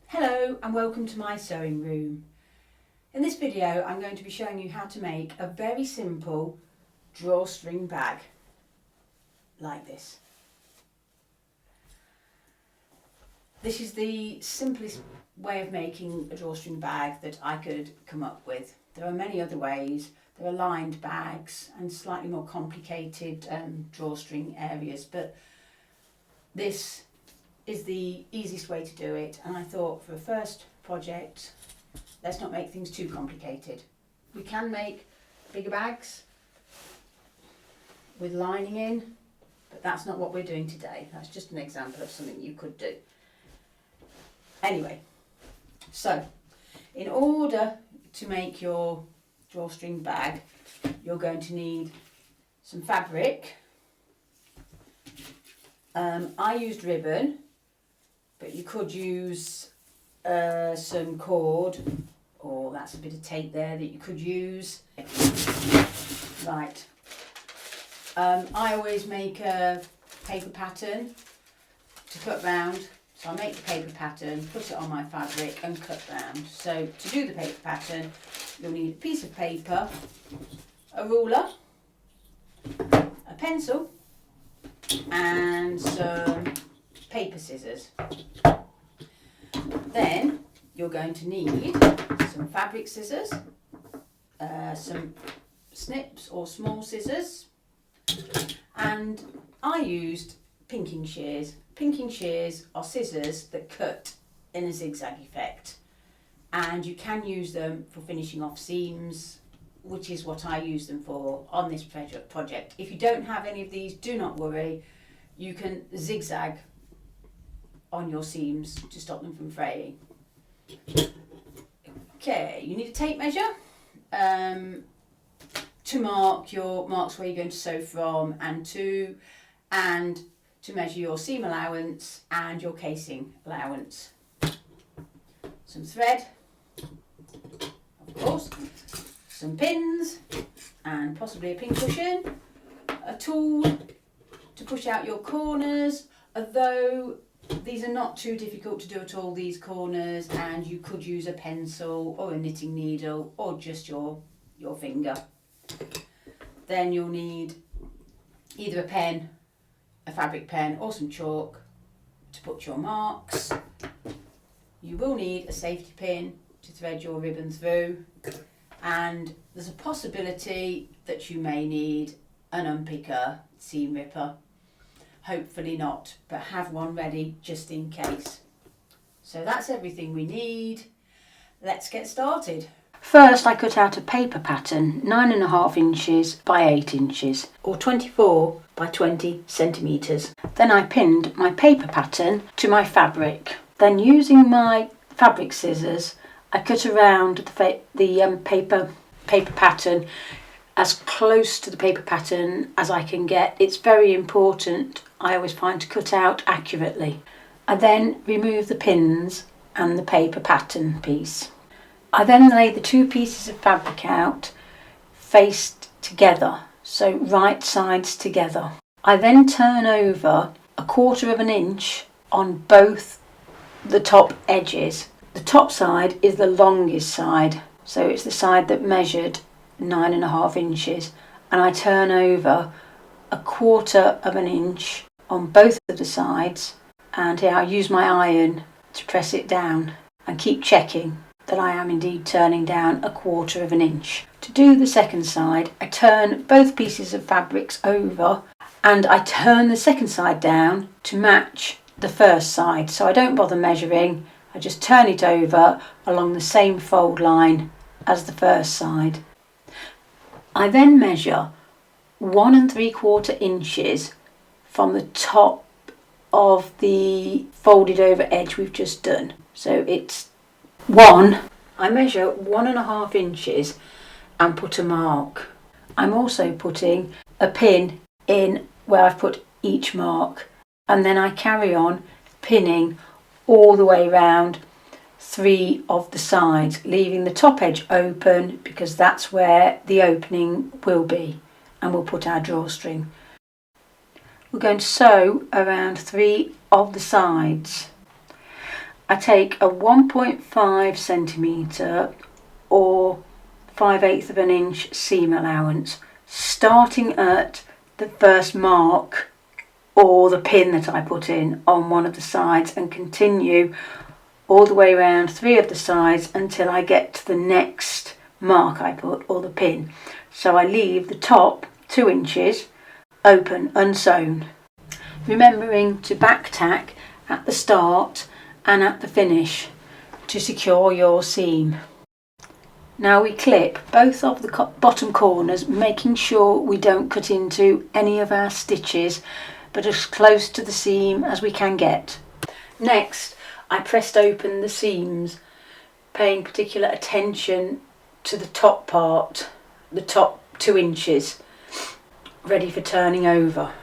Hello and welcome to my sewing room. In this video I'm going to be showing you how to make a very simple drawstring bag like this. This is the simplest way of making a drawstring bag that I could come up with. There are many other ways. There are lined bags and slightly more complicated drawstring areas, but this is the easiest way to do it, and I thought for a first project let's not make things too complicated. We can make bigger bags with lining in, but that's not what we're doing today. That's just an example of something you could do. Anyway, so in order to make your drawstring bag, you're going to need some fabric. I used ribbon, but you could use some cord, or that's a bit of tape there that you could use. Right. I always make a paper pattern to cut round. So I make the paper pattern, put it on my fabric and cut round. So to do the paper pattern, you'll need a piece of paper, a ruler, a pencil and some paper scissors. Then you're going to need some fabric scissors, some snips or small scissors, and I used pinking shears. Pinking shears are scissors that cut in a zigzag effect, and you can use them for finishing off seams, which is what I use them for on this project. If you don't have any of these, do not worry. You can zigzag on your seams to stop them from fraying. Okay, you need a tape measure to mark your marks where you're going to sew from, and to measure your seam allowance and your casing allowance. Some thread, of course, some pins and possibly a pin cushion, a tool to push out your corners, although these are not too difficult to do at all, these corners, and you could use a pencil or a knitting needle or just your finger. Then you'll need either a pen, a fabric pen or some chalk to put your marks. You will need a safety pin to thread your ribbon through, and there's a possibility that you may need an unpicker seam ripper. Hopefully not, but have one ready just in case. So that's everything we need. Let's get started. First, I cut out a paper pattern 9.5 inches by 8 inches, or 24 by 20 centimetres. Then I pinned my paper pattern to my fabric. Then, using my fabric scissors, I cut around the paper pattern as close to the paper pattern as I can get. It's very important, I always find, to cut out accurately. I then remove the pins and the paper pattern piece. I then lay the two pieces of fabric out faced together, so right sides together. I then turn over 1/4 of an inch on both the top edges. The top side is the longest side, so it's the side that measured 9.5 inches, and I turn over 1/4 of an inch on both of the sides, and here I use my iron to press it down and keep checking that I am indeed turning down 1/4 of an inch. To do the second side, I turn both pieces of fabrics over and I turn the second side down to match the first side, so I don't bother measuring, I just turn it over along the same fold line as the first side. I then measure 1 3/4 inches from the top of the folded over edge we've just done. So it's I measure 1.5 inches and put a mark. I'm also putting a pin in where I've put each mark, and then I carry on pinning all the way round 3 of the sides, leaving the top edge open because that's where the opening will be, and we'll put our drawstring. We're going to sew around 3 of the sides. I take a 1.5 centimetre or 5/8 of an inch seam allowance, starting at the first mark or the pin that I put in on one of the sides, and continue all the way around 3 of the sides until I get to the next mark I put, or the pin. So I leave the top 2 inches open, unsewn, remembering to back tack at the start and at the finish to secure your seam. Now we clip both of the bottom corners, making sure we don't cut into any of our stitches, but as close to the seam as we can get. Next, I pressed open the seams, paying particular attention to the top part, the top 2 inches, ready for turning over.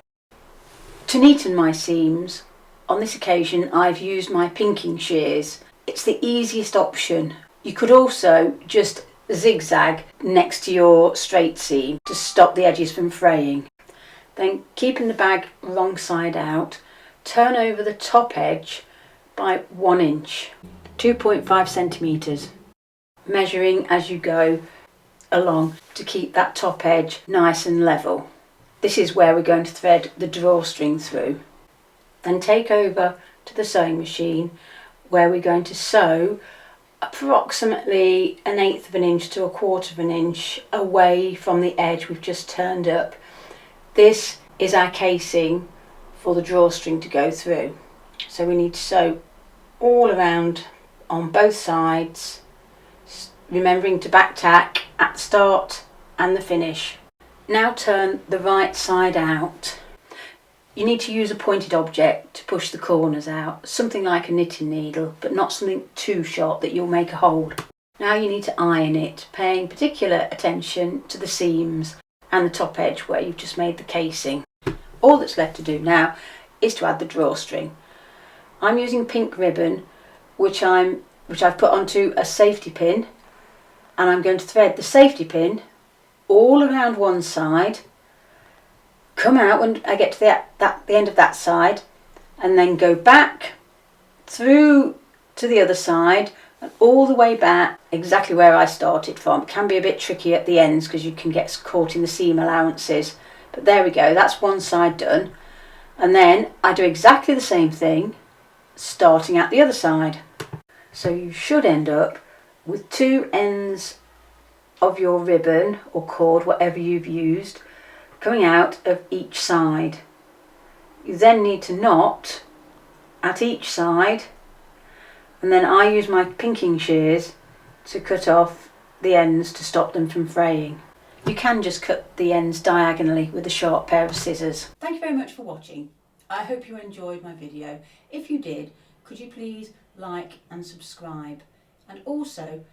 To neaten my seams, on this occasion I've used my pinking shears. It's the easiest option. You could also just zigzag next to your straight seam to stop the edges from fraying. Then, keeping the bag wrong side out, turn over the top edge by 1 inch, 2.5 centimetres, measuring as you go along to keep that top edge nice and level. This is where we're going to thread the drawstring through. Then take over to the sewing machine, where we're going to sew approximately 1/8 of an inch to 1/4 of an inch away from the edge we've just turned up. This is our casing for the drawstring to go through. So we need to sew all around on both sides, remembering to back tack at the start and the finish. Now turn the right side out. You need to use a pointed object to push the corners out, something like a knitting needle, but not something too sharp that you'll make a hole. Now you need to iron it, paying particular attention to the seams and the top edge where you've just made the casing. All that's left to do now is to add the drawstring. I'm using pink ribbon, which I've put onto a safety pin, and I'm going to thread the safety pin all around one side, come out when I get to the end of that side, and then go back through to the other side and all the way back exactly where I started from. It can be a bit tricky at the ends because you can get caught in the seam allowances, but there we go, that's one side done. And then I do exactly the same thing starting at the other side. So you should end up with 2 ends of your ribbon or cord, whatever you've used, coming out of each side. You then need to knot at each side, and then I use my pinking shears to cut off the ends to stop them from fraying. You can just cut the ends diagonally with a sharp pair of scissors. Thank you very much for watching. I hope you enjoyed my video. If you did, could you please like and subscribe? And also,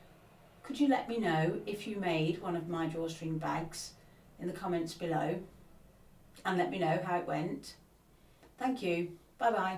could you let me know if you made one of my drawstring bags in the comments below, and let me know how it went. Thank you. Bye bye.